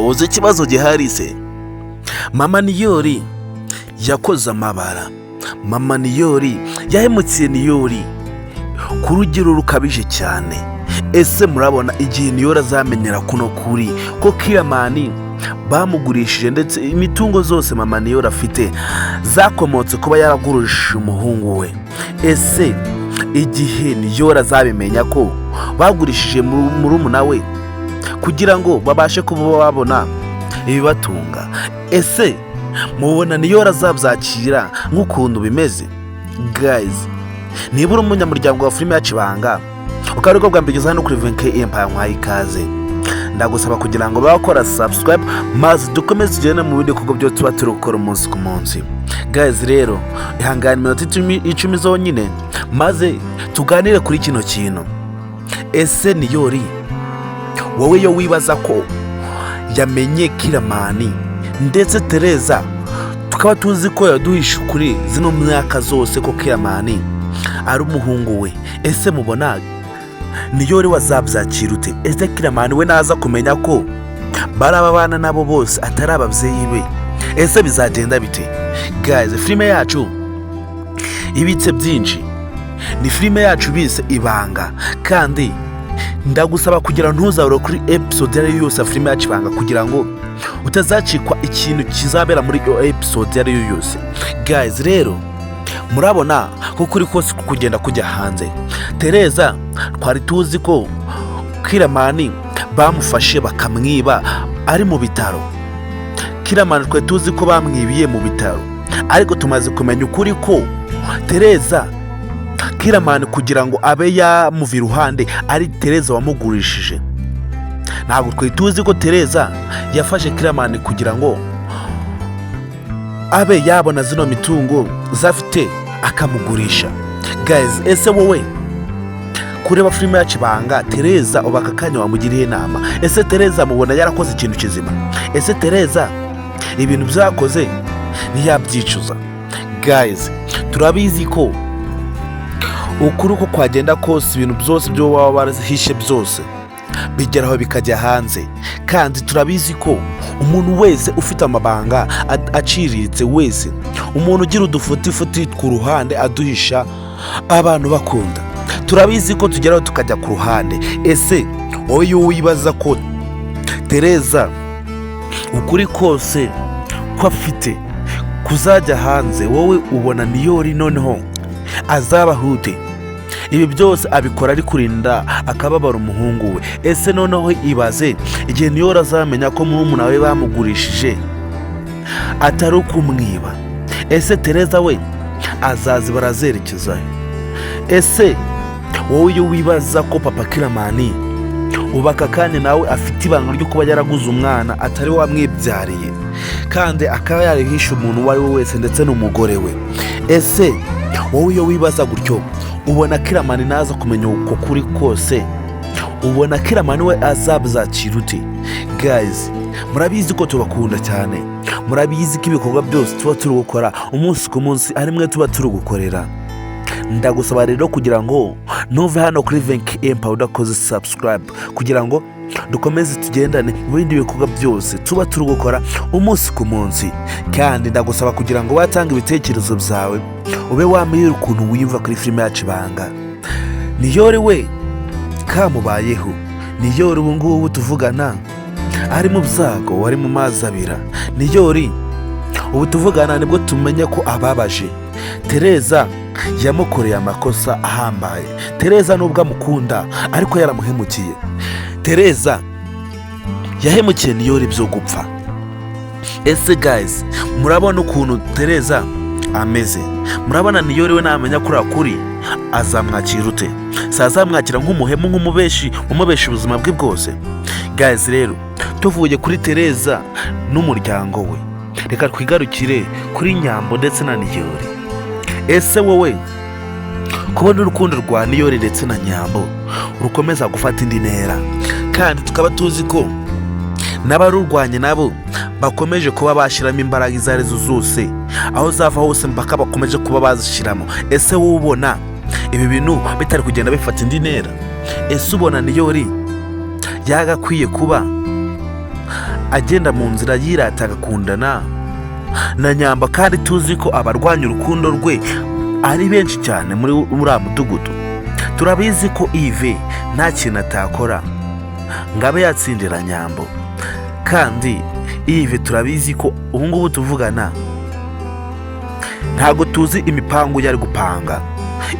uzi ikibazo gihari se? Mama Niyori yakoze amabara. Mama Niyori yahemukiye Niyori ku rugero rukabije cyane. Ese murabona igihe Niyori azamenyera kuno kuri ko Kiramani bamugurishije, ndetse imitungo zose Mama Niyori afite zakomotse kuba yaragurishije umuhungu we. Ese igihe Niyori azabimenya ko bagurishije murumuna we kugira ngo babashe kuba babona ibibatunga, ese mubona Niyori azabyakira nk'ukuntu bimeze? Guys, niba uri umunyamuryango wa filime yacu Ibanga, ukaba ariko bwa mbere hano kuri VK Empire, nkwaye ikaze. Ndagusaba kugira ngo bakora subscribe maze dukomeze tugende mu bindi bikorwa byo tuba turi gukora umunsi ku munsi. Guys, rero ihangane iminota 10 zonyine maze tuganire kuri kino kintu. Ese Niyori, wowe yo wibaza ko yamenye Kiramani ndetse Tereza tukaba tuzi ko yaduhishe kuri zino myaka zose ko Kiramani ari umuhungu we, ese mubona Niyori wazabyakira ute? Ese Kiramani we naza kumenya ko baraba bana nabo bose atari ababyeyi be, ese bizagenda bite? Guys, filime yacu ibitse byinshi, ni filime yacu bise Ibanga, kandi ndagusaba kugira ntuzabure kuri episode yari yose filime yacu Ibanga kugira ngo utazacikwa ikintu kizabera muri iyo episode yari yose. Guys, rero murabona ko kuri kose kugenda kujya hanze. Tereza twari tuzi ko Kiramani bamufashe bakamwiba ari mu bitaro. Kiramani twari tuzi ko bamwibiye mu bitaro, ariko tumaze kumenya ukuri ko Tereza Kiramani kugira ngo abe yamuva iruhande ari Tereza wamugurishije. Ntabwo twari tuzi ko Tereza yafashe Kiramani kugira ngo abe yabona zino mitungo zafite akamugurisha. Guys, ese wowe kureba filime yacu Ibanga, Tereza ubaka kanya wamugiriye inama? Ese Tereza mubona yarakoze ikintu kizima? Ese Tereza ibintu byakoze ntiyabyicuza? Guys, turabizi ko ukuri uko kwagenda kose ibintu byose byo waba barahishe byose bigeraho bikajya hanze, kandi turabizi ko umuntu wese ufite amabanga aciriritse wese, umuntu ugira udufuti ku ruhande aduhisha abantu bakunda, turabizi ko tugeraho tukajya ku ruhande. Ese wowe wibaza ko Tereza ukuri kose ko afite kuzajya hanze, wowe ubona Niyori noneho azabahute? Ibi byose abikora ari kurinda akababara umuhungu we. Ese noneho ibaze igihe Niyori azamenya ko murumuna we bamugurishije atari ukumwiba, ese Tereza we azazi barazerekezayo? Ese wowe iyo wibaza ko papa Kiramani ubaka kanya nawe afite ibanga ryo kuba yaraguze umwana atari wamwibyariye, kandi akaba yarihishe umuntu uwo ari we wese ndetse n'umugore we, ese wowe iyo wibaza gutyo ubona Kiramani naza kumenya uko kuri kose, ubona Kiramani we azabyakira ute? Guys, murabizi ko tubakunda cyane, murabizi ko ibikorwa byose tuba turi gukora umunsi ku munsi ari mwe tuba turi gukorera. Ndagusaba rero kugira ngo nuve hano kuri VK Empire udakoze subscribe kugira ngo dukomeze tugendane mu bindi bikorwa byose tuba turi gukora umunsi ku munsi. Kandi ndagusaba kugira ngo watanga ibitekerezo byawe, ube wamira ukuntu wiyumva kuri filime yacu Ibanga. Niyori we kamubayeho? Niyori ubu ngubu tuvugana ari mu byago, wari mu mazi abira? Niyori ubu tuvugana nibwo tumenye ko ababaje? Tereza yamukoreye amakosa ahambaye. Tereza nubwo amukunda ariko yaramuhemukiye. Tereza yahemukiye Niyori byo gupfa. Ese guys, murabona ukuntu Tereza ameze? Murabona Niyori we namenya kuri azamwakira ute? Sazamwakira nk'umuhemu, nk'umubeshi umubesha ubuzima bwe bwose? Guys, rero tuvuye kuri Tereza n'umuryango we, reka twigarukire kuri Nyambo ndetse na Niyori. Ese wowe kubona urukundo rwa Niyori ndetse na Nyambo rukomeza gufata indi ntera, kandi tukaba tuzi ko n'abarurwanye nabo bakomeje kuba bashyiramo imbaraga izo arizo zose, aho zava hose mpaka bakomeje kuba bazishyiramo, ese wowe ubona ibi bintu bitari kugenda bifata indi ntera? Ese ubona Niyori yagakwiye kuba agenda mu nzira yirata agakundana na Nyambo, kandi tuzi ko abarwanya urukundo rwe ari benshi cyane muri uriya mudugudu. Turabizi ko Yves nta kintu atakora ngo abe yatsindira Nyambo, kandi Yves turabizi ko ubu ngubu tuvugana ntabwo tuzi imipango yari gupanga.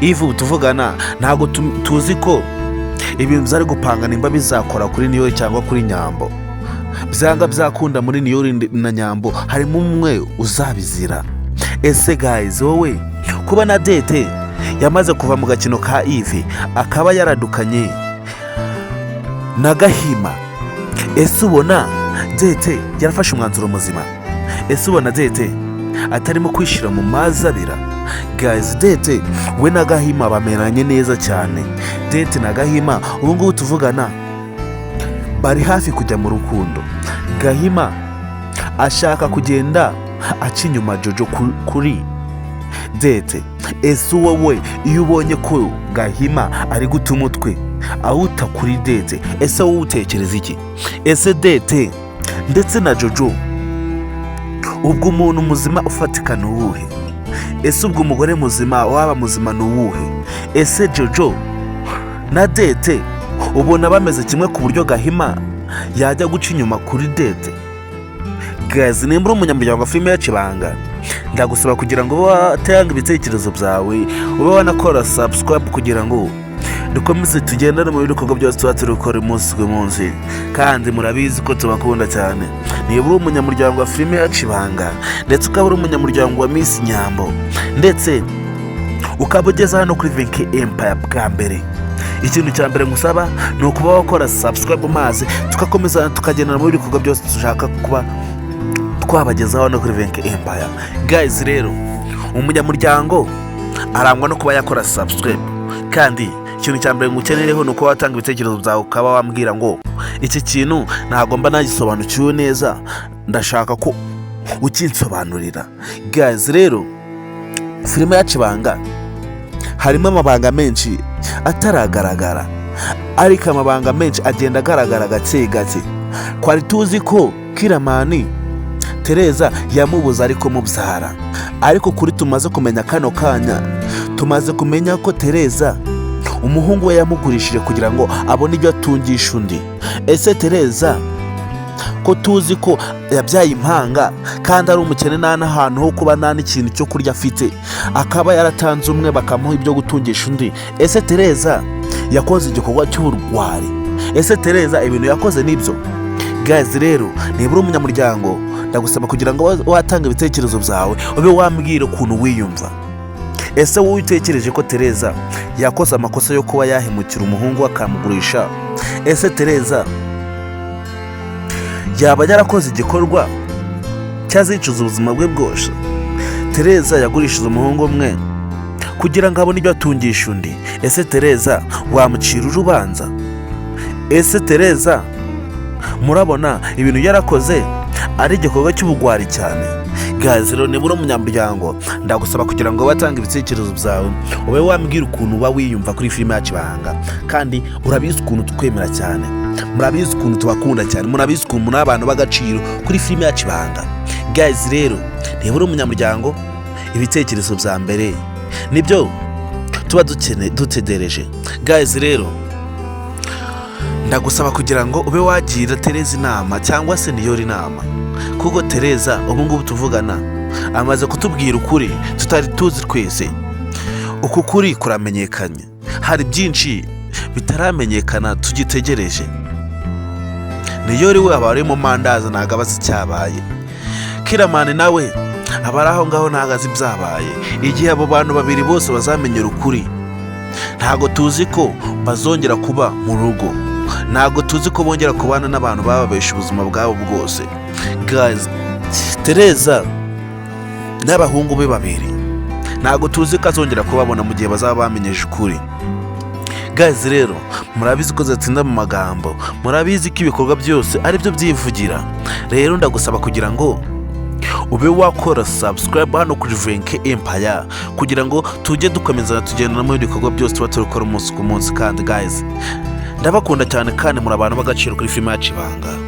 Yves ubu tuvugana ntabwo tuzi ko ibintu byari gupanga nimba bizakora kuri Niyori cyangwa kuri Nyambo. Byanga byakunda muri Niyori na Nyambo harimo umwe uzabizira. Ese guys, wowe kuba na Dete yamaze kuva mu gakino ka Yves akaba yaradukanye na Gahima, ese ubona Dete yarafashe umwanzuro muzima? Ese ubona Dete atarimo kwishira mu mazabira? Guys, Dete we na Gahima bameranye neza cyane. Dete na Gahima ubu ngubu tuvugana bari hafi kujya mu rukundo. Gahima ashaka kugenda aca inyuma Jojo kuri Dete. Ese wowe iyo ubonye ko Gahima ari guta umutwe awuta kuri Dete, ese wowe utekereza iki? Ese Dete ndetse na Jojo ubwo umuntu muzima ufatika ni uwuhe? Ese ubwo umugore muzima waba muzima ni uwuhe? Ese Jojo na Dete ubona bameze kimwe ku buryo Gahima yajya guca inyuma kuri Dete? Guys, nimba uri umunyamuryango wa filime yacu Ibanga, ndagusaba kugira ngo watanga ibitekerezo byawe, ube wanakora subscribe kugira ngo dukomeze tugendane mu bikorwa byose tuba turi gukora umunsi ku munsi, kandi murabizi ko tubakunda cyane. Niba uri umunyamuryango wa filime yacu Ibanga ndetse ukaba uri umunyamuryango wa Miss Nyambo ndetse ukaba ugeze hano kuri Venke Empire bwa mbere, ikintu cya mbere ngusaba ni ukuba wakora subscribe maze tugakomeza tukagendana mu bikorwa byose dushaka kuba twabagezaho hano kuri Venke Empire. Guys, rero umunyamuryango arangwa no kuba yakora subscribe, kandi ikintu cya mbere ngukenereho ni uko watanga ibitekerezo byawe ukaba wambwira ngo iki kintu ntabwo mba nagisobanukiwe neza, ndashaka ko ukinsobanurira. Guys, rero filime yacu Ibanga harimo amabanga menshi ataragaragara, ariko amabanga menshi agenda agaragara gake gake. Twari tuzi ko Kiramani Tereza yamubuza ariko mubyara, ariko kuri tumaze kumenya kano kanya tumaze kumenya ko Tereza umuhungu we yamugurishije kugira ngo abone ibyo atungisha undi. Ese Tereza ko tuzi ko yabyaye impanga kandi ari umukene nta n'ahantu ho kuba nta n'ikintu cyo kurya afite, akaba yaratanze umwe bakamuha ibyo gutungisha undi. Ese Tereza yakoze igikorwa cy'uburwari? Ese Tereza ibintu yakoze nibyo? Guys, rero niba uri umunyamuryango ndagusaba kugira ngo watanga ibitekerezo byawe ube wambwira ukuntu wiyumva. Ese wowe utekereje ko Tereza yakoze amakosa yo kuba yahemukira umuhungu akamugurisha? Ese Tereza yaba yarakoze igikorwa cyazicuza ubuzima bwe bwose? Tereza yagurishije umuhungu umwe kugira ngo abone ibyo atungisha undi. Ese Tereza wamucira urubanza? Ese Tereza murabona ibintu yarakoze ari igikorwa cy'ubugwari cyane? Guys, rero niba uri umunyamuryango ndagusaba kugira ngo watange ibitekerezo byawe ube wambwira ukuntu uba wiyumva kuri filime yacu Ibanga, kandi urabizi ukuntu tukwemera cyane, murabizi ukuntu tubakunda cyane, murabizi ukuntu muri abantu b'agaciro kuri filime yacu Ibanga. Guys, rero niba uri umunyamuryango ibitekerezo bya mbere nibyo tuba dutegereje. Guys, rero ndagusaba kugira ngo ube wagira Tereza inama cyangwa se Niyori inama, kuko Tereza ubu ngubu tuvugana amaze kutubwira ukuri tutari tuzi twese. Uku kuri kuramenyekanye, hari byinshi bitaramenyekana tugitegereje. Niyori we aba ari mu mandaza ntabwo abazi icyabaye, Kiramani nawe aba ari aho ngaho ntabwo azi ibyabaye. Igihe abo bantu babiri bose bazamenyera ukuri, ntabwo tuzi ko bazongera kuba mu rugo, ntabwo tuzi ko bongera kubana n'abantu bababesha ubuzima bwabo bwose. Guys, Tereza n'abahungu be babiri ntabwo tuzi ko azongera kubabona mu gihe bazaba bamenyeje ukuri. Guys, rero murabizi ko zatsinda mu magambo, murabizi ko ibikorwa byose ari byo byivugira. Rero ndagusaba kugira ngo ube wakora subscribe hano kuri Venke Empire kugira ngo tujye dukomeza tugendana mu bikorwa byose tuba turi gukora umunsi ku munsi. Kandi guys, ndabakunda cyane kandi muri abantu b'agaciro kuri filime yacu Ibanga.